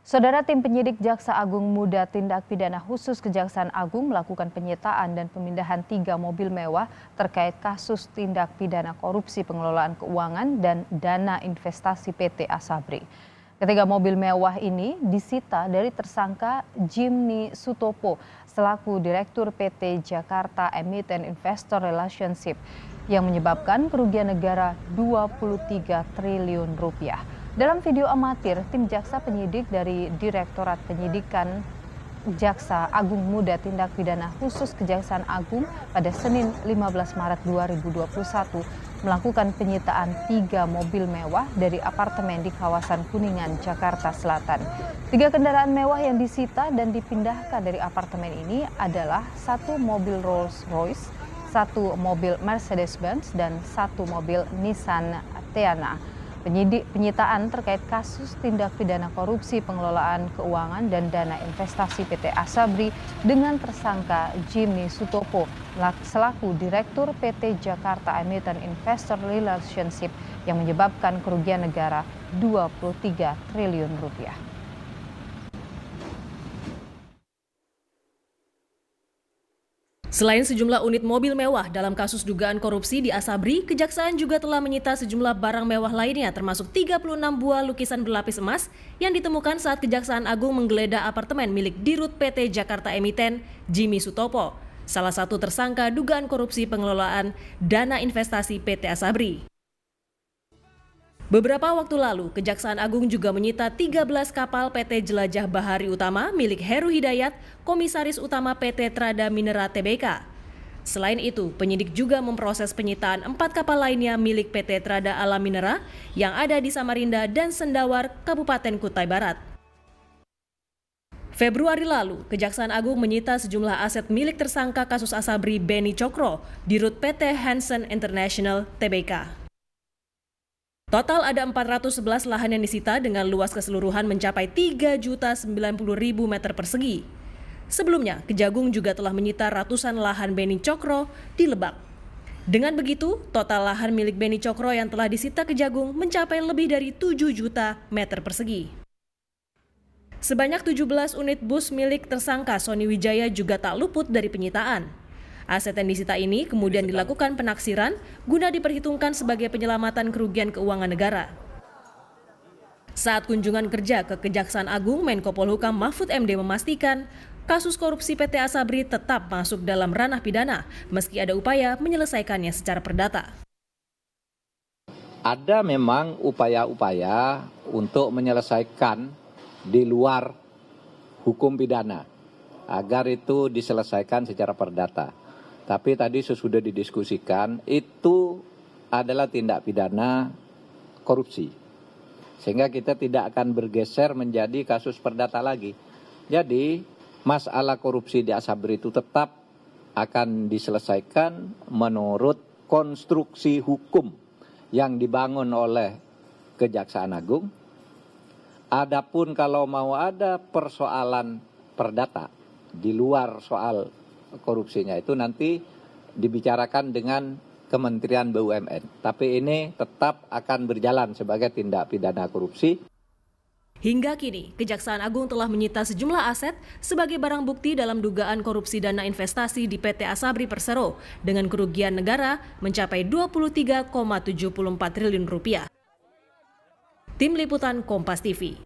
Saudara, tim penyidik Jaksa Agung Muda Tindak Pidana Khusus Kejaksaan Agung melakukan penyitaan dan pemindahan 3 mobil mewah terkait kasus tindak pidana korupsi pengelolaan keuangan dan dana investasi PT Asabri. Ketiga mobil mewah ini disita dari tersangka Jimny Sutopo selaku Direktur PT Jakarta Emiten Investor Relationship yang menyebabkan kerugian negara 23 triliun rupiah. Dalam video amatir, tim jaksa penyidik dari Direktorat Penyidikan Jaksa Agung Muda Tindak Pidana Khusus Kejaksaan Agung pada Senin 15 Maret 2021 melakukan penyitaan 3 mobil mewah dari apartemen di kawasan Kuningan, Jakarta Selatan. 3 kendaraan mewah yang disita dan dipindahkan dari apartemen ini adalah 1 mobil Rolls-Royce, 1 mobil Mercedes-Benz, dan 1 mobil Nissan Teana. Penyitaan terkait kasus tindak pidana korupsi pengelolaan keuangan dan dana investasi PT Asabri dengan tersangka Jimny Sutopo selaku Direktur PT Jakarta Emiten Investor Relationship yang menyebabkan kerugian negara 23 triliun rupiah. Selain sejumlah unit mobil mewah dalam kasus dugaan korupsi di Asabri, Kejaksaan juga telah menyita sejumlah barang mewah lainnya termasuk 36 buah lukisan berlapis emas yang ditemukan saat Kejaksaan Agung menggeledah apartemen milik Dirut PT Jakarta Emiten, Jimny Sutopo, salah satu tersangka dugaan korupsi pengelolaan dana investasi PT Asabri. Beberapa waktu lalu, Kejaksaan Agung juga menyita 13 kapal PT Jelajah Bahari Utama milik Heru Hidayat, Komisaris Utama PT Trada Minera Tbk. Selain itu, penyidik juga memproses penyitaan 4 kapal lainnya milik PT Trada Alam Minera yang ada di Samarinda dan Sendawar, Kabupaten Kutai Barat. Februari lalu, Kejaksaan Agung menyita sejumlah aset milik tersangka kasus Asabri Beni Cokro di Rut PT Hansen International Tbk. Total ada 411 lahan yang disita dengan luas keseluruhan mencapai 3.090.000 meter persegi. Sebelumnya, Kejagung juga telah menyita ratusan lahan Beni Cokro di Lebak. Dengan begitu, total lahan milik Beni Cokro yang telah disita Kejagung mencapai lebih dari 7 juta meter persegi. Sebanyak 17 unit bus milik tersangka Sony Wijaya juga tak luput dari penyitaan. Aset yang disita ini kemudian dilakukan penaksiran guna diperhitungkan sebagai penyelamatan kerugian keuangan negara. Saat kunjungan kerja ke Kejaksaan Agung, Menko Polhukam Mahfud MD memastikan kasus korupsi PT Asabri tetap masuk dalam ranah pidana meski ada upaya menyelesaikannya secara perdata. Ada memang upaya-upaya untuk menyelesaikan di luar hukum pidana agar itu diselesaikan secara perdata. Tapi tadi sesudah didiskusikan itu adalah tindak pidana korupsi. Sehingga kita tidak akan bergeser menjadi kasus perdata lagi. Jadi masalah korupsi di Asabri itu tetap akan diselesaikan menurut konstruksi hukum yang dibangun oleh Kejaksaan Agung. Adapun kalau mau ada persoalan perdata di luar soal korupsinya itu nanti dibicarakan dengan Kementerian BUMN. Tapi ini tetap akan berjalan sebagai tindak pidana korupsi. Hingga kini, Kejaksaan Agung telah menyita sejumlah aset sebagai barang bukti dalam dugaan korupsi dana investasi di PT Asabri Persero dengan kerugian negara mencapai 23,74 triliun rupiah. Tim Liputan Kompas TV.